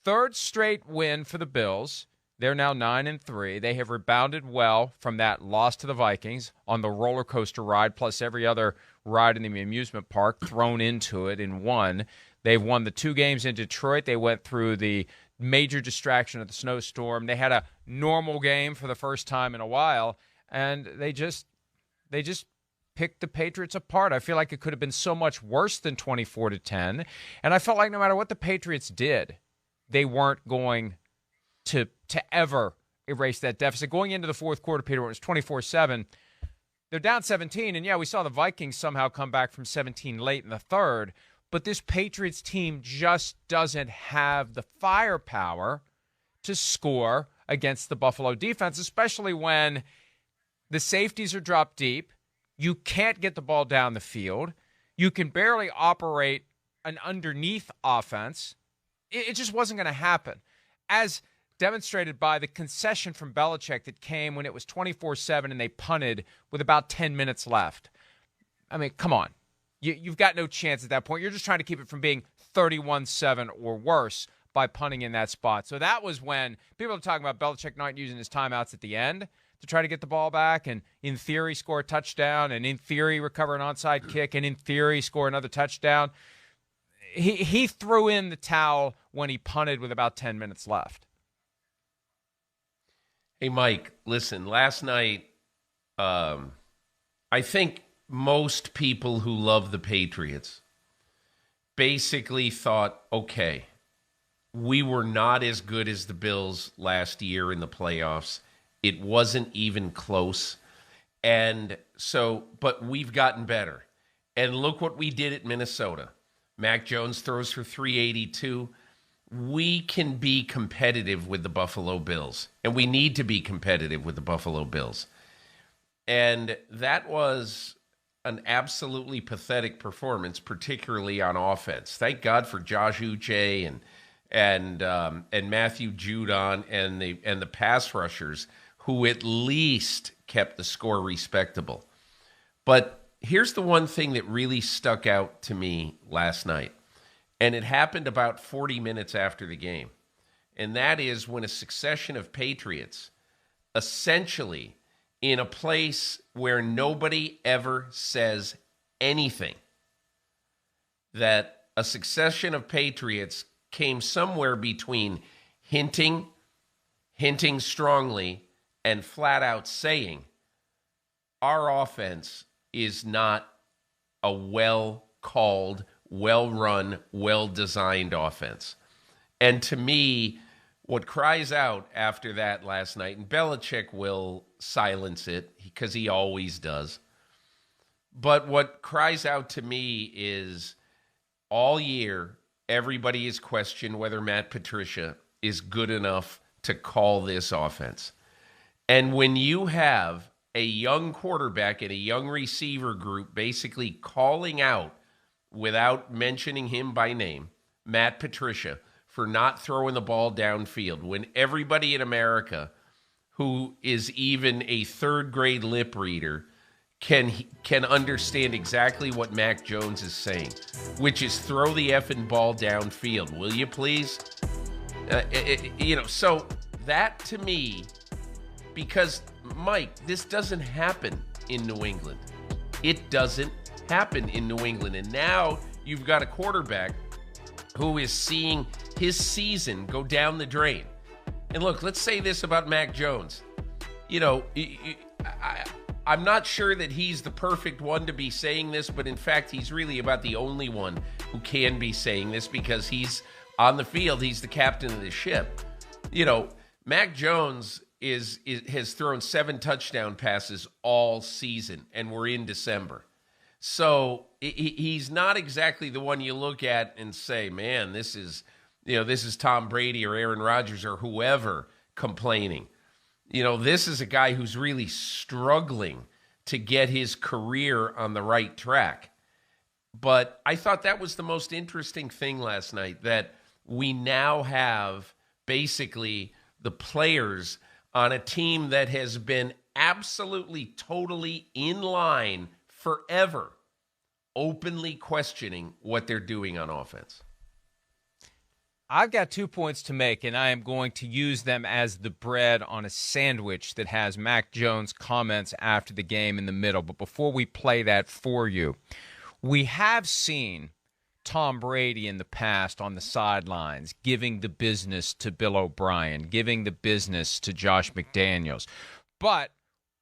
third straight win for the Bills. They're now 9-3. They have rebounded well from that loss to the Vikings on the roller coaster ride, plus every other ride in the amusement park thrown into it in one. They've won the 2 games in Detroit. They went through the major distraction of the snowstorm. They had a normal game for the first time in a while, and they just picked the Patriots apart. I feel like it could have been so much worse than 24-10, and I felt like no matter what the Patriots did, they weren't going to ever erase that deficit. Going into the fourth quarter, Peter, when it was 24-7, they're down 17, and yeah, we saw the Vikings somehow come back from 17 late in the third, but this Patriots team just doesn't have the firepower to score against the Buffalo defense, especially when the safeties are dropped deep. You can't get the ball down the field. You can barely operate an underneath offense. It just wasn't going to happen, as demonstrated by the concession from Belichick that came when it was 24-7 and they punted with about 10 minutes left. I mean, come on. You've got no chance at that point. You're just trying to keep it from being 31-7 or worse by punting in that spot. So that was when people are talking about Belichick not using his timeouts at the end to try to get the ball back and, in theory, score a touchdown, and in theory, recover an onside kick, and in theory, score another touchdown. He threw in the towel when he punted with about 10 minutes left. Hey, Mike, listen, last night, I think most people who love the Patriots basically thought, okay, we were not as good as the Bills last year in the playoffs. It wasn't even close. And so, but we've gotten better. And look what we did at Minnesota. Mac Jones throws for 382. We can be competitive with the Buffalo Bills, and we need to be competitive with the Buffalo Bills. And that was an absolutely pathetic performance, particularly on offense. Thank God for Josh Uche and Matthew Judon and the pass rushers who at least kept the score respectable. But here's the one thing that really stuck out to me last night. And it happened about 40 minutes after the game. And that is when a succession of Patriots, essentially in a place where nobody ever says anything, that a succession of Patriots came somewhere between hinting strongly, and flat out saying, our offense is not a well-called, well-run, well-designed offense. And to me, what cries out after that last night, and Belichick will silence it because he always does, but what cries out to me is all year, everybody has questioned whether Matt Patricia is good enough to call this offense. And when you have a young quarterback and a young receiver group basically calling out, without mentioning him by name, Matt Patricia, for not throwing the ball downfield, when everybody in America who is even a third-grade lip reader can understand exactly what Mac Jones is saying, which is throw the effing ball downfield, will you please? So that to me, because, Mike, this doesn't happen in New England. It doesn't happen in New England. And now you've got a quarterback who is seeing his season go down the drain. And look, let's say this about Mac Jones. I'm not sure that he's the perfect one to be saying this, but in fact, he's really about the only one who can be saying this because he's on the field. He's the captain of the ship. Mac Jones has thrown 7 touchdown passes all season, and we're in December. So he's not exactly the one you look at and say, man, this is Tom Brady or Aaron Rodgers or whoever complaining. This is a guy who's really struggling to get his career on the right track. But I thought that was the most interesting thing last night, that we now have basically the players on a team that has been absolutely, totally in line forever, openly questioning what they're doing on offense. I've got 2 points to make, and I am going to use them as the bread on a sandwich that has Mac Jones' comments after the game in the middle. But before we play that for you, we have seen Tom Brady in the past on the sidelines giving the business to Bill O'Brien, giving the business to Josh McDaniels. But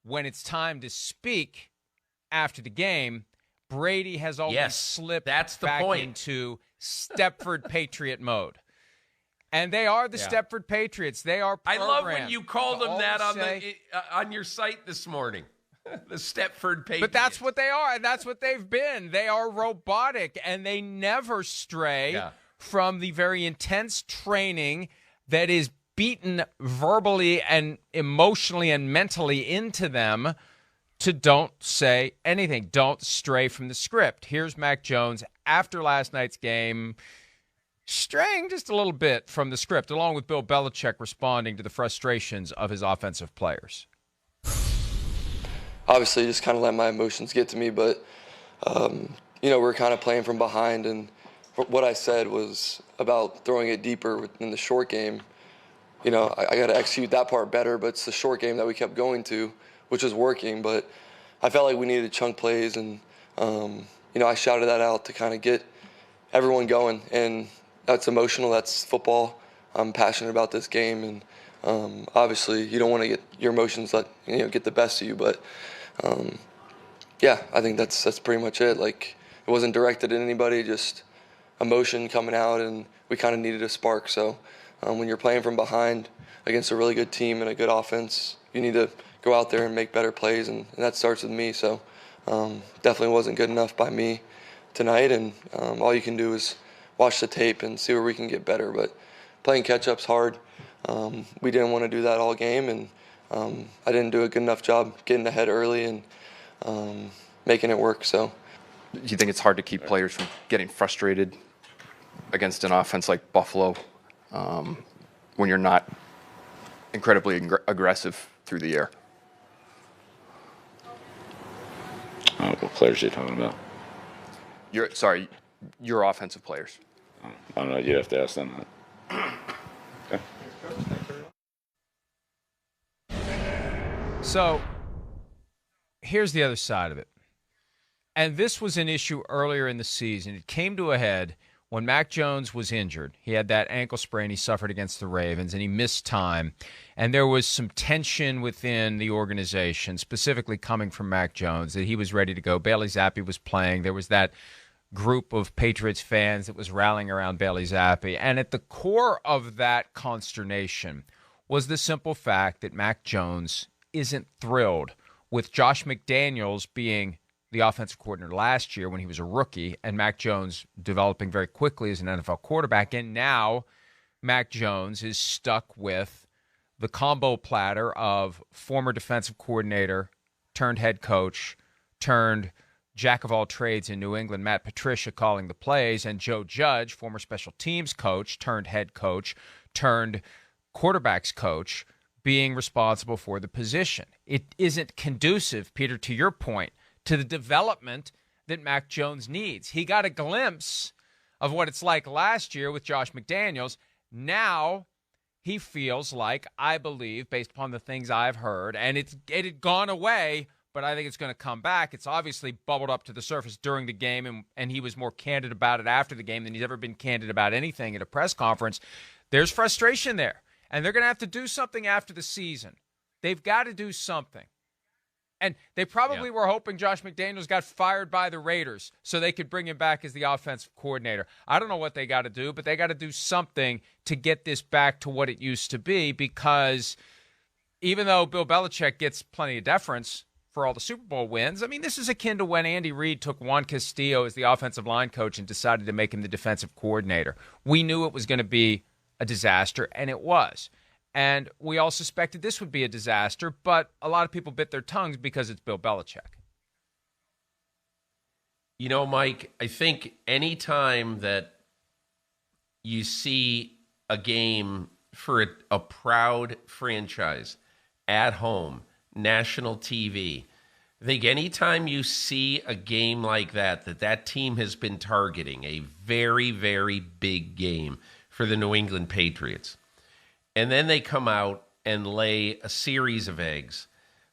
when it's time to speak after the game, Brady has always slipped back into Stepford Patriot mode. And they are the Stepford Patriots. They are programmed. I love when you call them that on your site this morning. The Stepford Patriots. But that's what they are, and that's what they've been. They are robotic, and they never stray from the very intense training that is beaten verbally and emotionally and mentally into them to don't say anything. Don't stray from the script. Here's Mac Jones after last night's game, straying just a little bit from the script, along with Bill Belichick responding to the frustrations of his offensive players. Obviously, just kind of let my emotions get to me, but, we're kind of playing from behind, and what I said was about throwing it deeper in the short game. I got to execute that part better, but it's the short game that we kept going to, which was working, but I felt like we needed chunk plays, and, I shouted that out to kind of get everyone going, and that's emotional, that's football. I'm passionate about this game, and obviously you don't want to get your emotions get the best of you, but I think that's pretty much it. Like, it wasn't directed at anybody, just emotion coming out, and we kind of needed a spark. So when you're playing from behind against a really good team and a good offense, you need to go out there and make better plays, and that starts with me. So definitely wasn't good enough by me tonight, and all you can do is watch the tape and see where we can get better. But playing catch-up's hard. We didn't want to do that all game, and I didn't do a good enough job getting ahead early and making it work. So, do you think it's hard to keep players from getting frustrated against an offense like Buffalo when you're not incredibly aggressive through the air? What players are you talking about? Your offensive players. I don't know. You'd have to ask them that. Okay. So here's the other side of it. And this was an issue earlier in the season. It came to a head when Mac Jones was injured. He had that ankle sprain he suffered against the Ravens, and he missed time. And there was some tension within the organization, specifically coming from Mac Jones, that he was ready to go. Bailey Zappi was playing. There was that group of Patriots fans that was rallying around Bailey Zappi. And at the core of that consternation was the simple fact that Mac Jones isn't thrilled with Josh McDaniels being the offensive coordinator last year when he was a rookie, and Mac Jones developing very quickly as an NFL quarterback. And now Mac Jones is stuck with the combo platter of former defensive coordinator turned head coach turned jack of all trades in New England, Matt Patricia, calling the plays, and Joe Judge, former special teams coach turned head coach turned quarterbacks coach, being responsible for the position. It isn't conducive, Peter, to your point, to the development that Mac Jones needs. He got a glimpse of what it's like last year with Josh McDaniels. Now he feels like, I believe, based upon the things I've heard, and it had gone away, but I think it's going to come back. It's obviously bubbled up to the surface during the game, and he was more candid about it after the game than he's ever been candid about anything at a press conference. There's frustration there, and they're going to have to do something after the season. They've got to do something. And they probably were hoping Josh McDaniels got fired by the Raiders so they could bring him back as the offensive coordinator. I don't know what they got to do, but they got to do something to get this back to what it used to be, because even though Bill Belichick gets plenty of deference for all the Super Bowl wins, I mean, this is akin to when Andy Reid took Juan Castillo as the offensive line coach and decided to make him the defensive coordinator. We knew it was going to be a disaster, and it was. And we all suspected this would be a disaster, but a lot of people bit their tongues because it's Bill Belichick. You know, Mike, I think any time that you see a game for a proud franchise at home, national TV, I think anytime you see a game like that team has been targeting, a very, very big game for the New England Patriots. And then they come out and lay a series of eggs.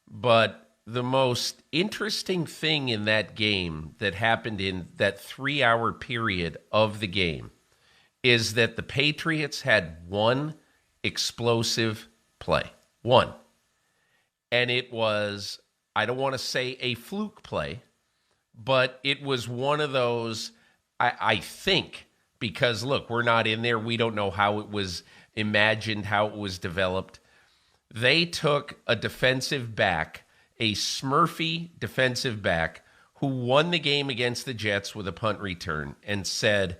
But the most interesting thing in that game that happened in that 3-hour period of the game is that the Patriots had one explosive play. One. And it was, I don't want to say a fluke play, but it was one of those, I think, because, look, we're not in there. We don't know how it was imagined, how it was developed. They took a defensive back, a Smurfy defensive back, who won the game against the Jets with a punt return, and said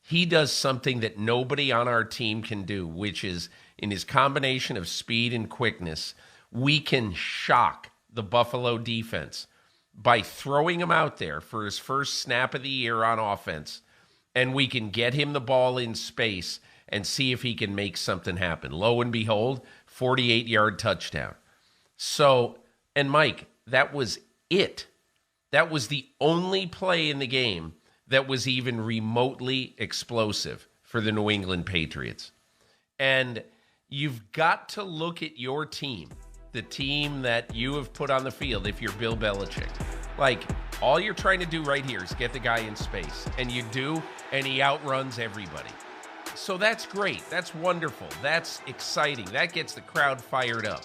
he does something that nobody on our team can do, which is in his combination of speed and quickness, we can shock the Buffalo defense by throwing him out there for his first snap of the year on offense, and we can get him the ball in space and see if he can make something happen. Lo and behold, 48-yard touchdown. So, and Mike, that was it. That was the only play in the game that was even remotely explosive for the New England Patriots. And you've got to look at your team, the team that you have put on the field if you're Bill Belichick. Like, all you're trying to do right here is get the guy in space. And you do, and he outruns everybody. So that's great. That's wonderful. That's exciting. That gets the crowd fired up.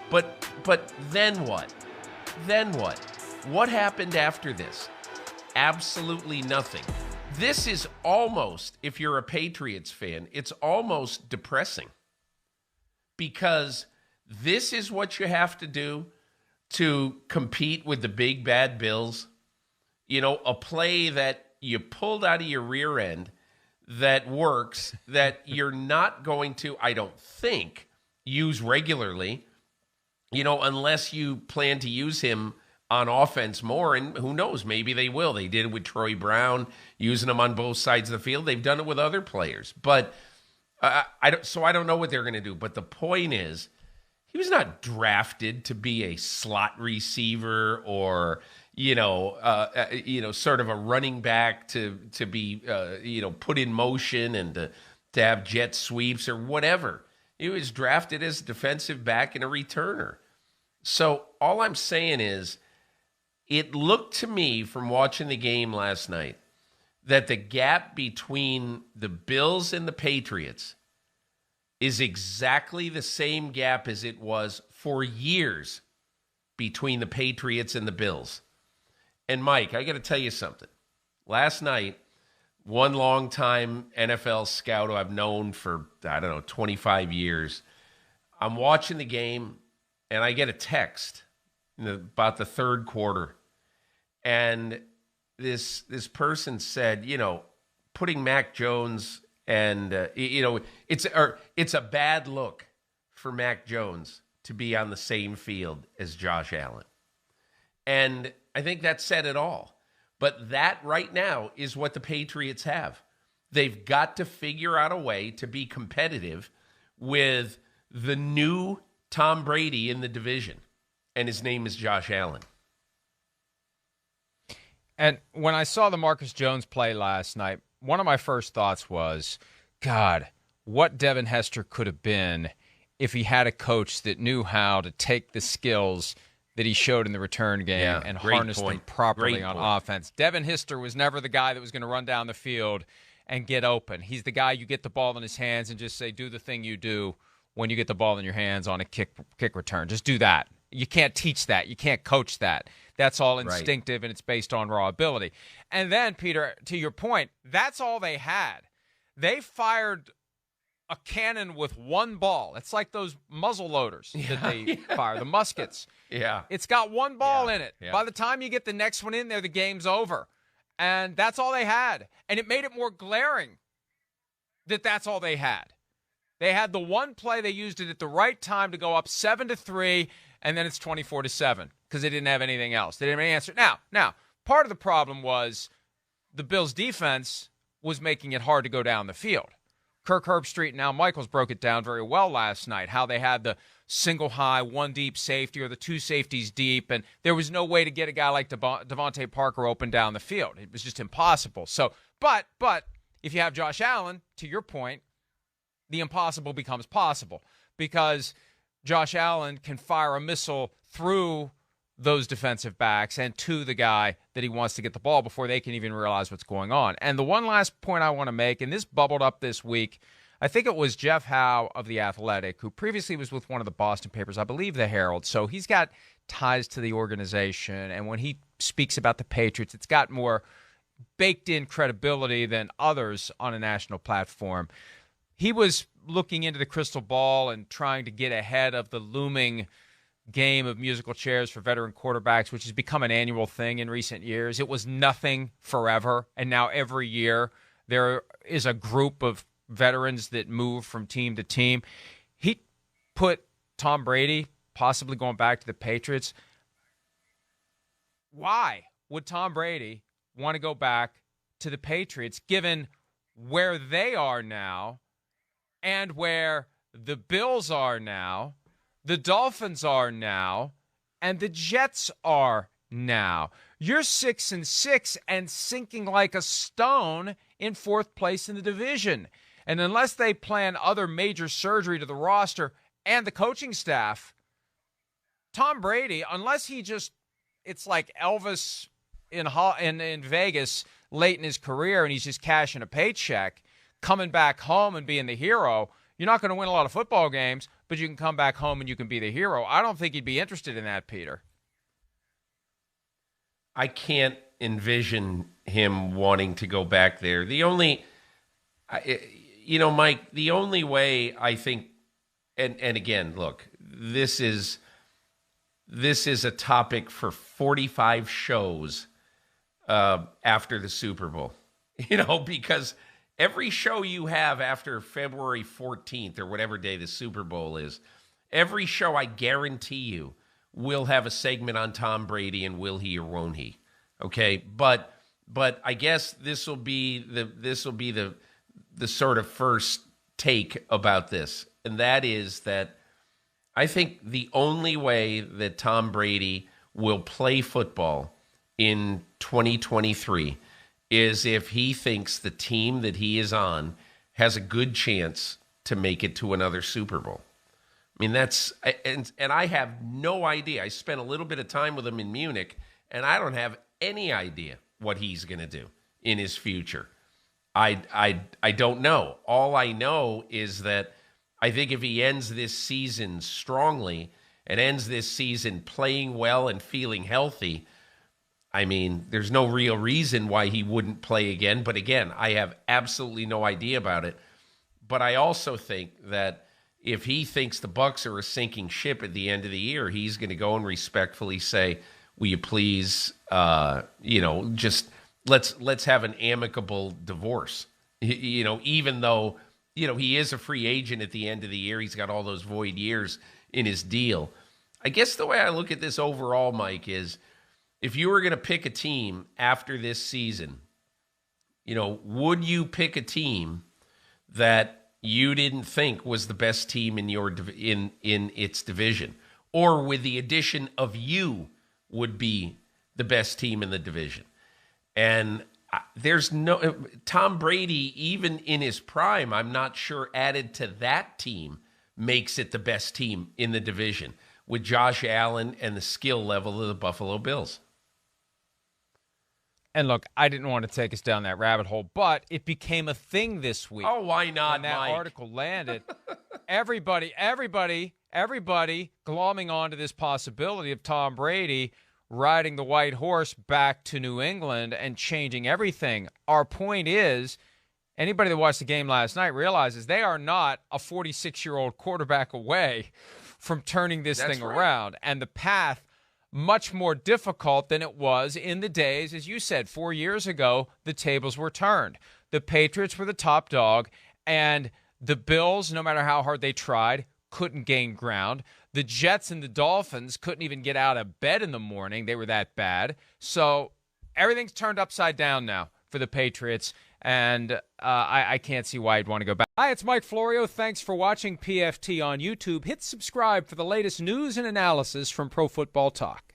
But then what? Then what? What happened after this? Absolutely nothing. This is almost, if you're a Patriots fan, it's almost depressing. Because this is what you have to do to compete with the big bad Bills. You know, a play that you pulled out of your rear end that works, that you're not going to, I don't think, use regularly, you know, unless you plan to use him on offense more, and who knows, maybe they will. They did it with Troy Brown, using him on both sides of the field. They've done it with other players. But I don't know what they're going to do. But the point is, he was not drafted to be a slot receiver or, sort of a running back to be, put in motion and to have jet sweeps or whatever. He was drafted as a defensive back and a returner. So all I'm saying is, it looked to me from watching the game last night that the gap between the Bills and the Patriots is exactly the same gap as it was for years between the Patriots and the Bills. And Mike, I got to tell you something. Last night, one longtime NFL scout who I've known for, 25 years, I'm watching the game and I get a text about the third quarter. And this person said, putting Mac Jones and, it's a bad look for Mac Jones to be on the same field as Josh Allen. And I think that said it all. But that right now is what the Patriots have. They've got to figure out a way to be competitive with the new Tom Brady in the division. And his name is Josh Allen. And when I saw the Marcus Jones play last night, one of my first thoughts was, God, what Devin Hester could have been if he had a coach that knew how to take the skills that he showed in the return game and harness them properly on offense. Devin Hester was never the guy that was going to run down the field and get open. He's the guy you get the ball in his hands and just say, do the thing you do when you get the ball in your hands on a kick return. Just do that. You can't teach that. You can't coach that. That's all instinctive, and it's based on raw ability. And then, Peter, to your point, that's all they had. They fired a cannon with one ball. It's like those muzzle loaders that they fire, the muskets. Yeah. It's got one ball in it. Yeah. By the time you get the next one in there, the game's over. And that's all they had. And it made it more glaring that that's all they had. They had the one play, they used it at the right time to go up 7-3, and then it's 24-7 because they didn't have anything else. They didn't have any answer. Now, part of the problem was the Bills' defense was making it hard to go down the field. Kirk Herbstreit and Al Michaels broke it down very well last night, how they had the single high, one deep safety or the two safeties deep, and there was no way to get a guy like Devontae Parker open down the field. It was just impossible. So, but if you have Josh Allen, to your point, the impossible becomes possible because Josh Allen can fire a missile through those defensive backs and to the guy that he wants to get the ball before they can even realize what's going on. And the one last point I want to make, and this bubbled up this week, I think it was Jeff Howe of The Athletic, who previously was with one of the Boston papers, I believe the Herald. So he's got ties to the organization. And when he speaks about the Patriots, it's got more baked-in credibility than others on a national platform. He was looking into the crystal ball and trying to get ahead of the looming game of musical chairs for veteran quarterbacks, which has become an annual thing in recent years. It was nothing forever, and now every year there is a group of veterans that move from team to team. He put Tom Brady possibly going back to the Patriots. Why would Tom Brady want to go back to the Patriots given where they are now and where the Bills are now, the Dolphins are now, and the Jets are now? You're 6-6 and sinking like a stone in fourth place in the division. And unless they plan other major surgery to the roster and the coaching staff, Tom Brady, unless he just, it's like Elvis in Vegas late in his career and he's just cashing a paycheck, coming back home and being the hero, you're not going to win a lot of football games, but you can come back home and you can be the hero. I don't think he'd be interested in that, Peter. I can't envision him wanting to go back there. The only, Mike, the only way I think, and again, look, this is a topic for 45 shows after the Super Bowl, because every show you have after February 14th or whatever day the Super Bowl is, every show, I guarantee you, will have a segment on Tom Brady and will he or won't he. Okay, but I guess this will be the sort of first take about this, and that is that I think the only way that Tom Brady will play football in 2023 is if he thinks the team that he is on has a good chance to make it to another Super Bowl. I mean, and I have no idea. I spent a little bit of time with him in Munich, and I don't have any idea what he's going to do in his future. I don't know. All I know is that I think if he ends this season strongly and ends this season playing well and feeling healthy, I mean, there's no real reason why he wouldn't play again. But again, I have absolutely no idea about it. But I also think that if he thinks the Bucs are a sinking ship at the end of the year, he's going to go and respectfully say, will you please, just let's have an amicable divorce. Even though, he is a free agent at the end of the year. He's got all those void years in his deal. I guess the way I look at this overall, Mike, is if you were going to pick a team after this season, would you pick a team that you didn't think was the best team in in its division, or with the addition of you would be the best team in the division? And there's no Tom Brady, even in his prime, I'm not sure added to that team makes it the best team in the division with Josh Allen and the skill level of the Buffalo Bills. And look, I didn't want to take us down that rabbit hole, but it became a thing this week. Oh, why not, when that Mike? Article landed. everybody glomming onto this possibility of Tom Brady riding the white horse back to New England and changing everything. Our point is, anybody that watched the game last night realizes they are not a 46-year-old quarterback away from turning this thing around. And the path, much more difficult than it was in the days, as you said, 4 years ago, the tables were turned. The Patriots were the top dog, and the Bills, no matter how hard they tried, couldn't gain ground. The Jets and the Dolphins couldn't even get out of bed in the morning. They were that bad. So everything's turned upside down now for the Patriots, and I can't see why you'd want to go back. Hi, it's Mike Florio. Thanks for watching PFT on YouTube. Hit subscribe for the latest news and analysis from Pro Football Talk.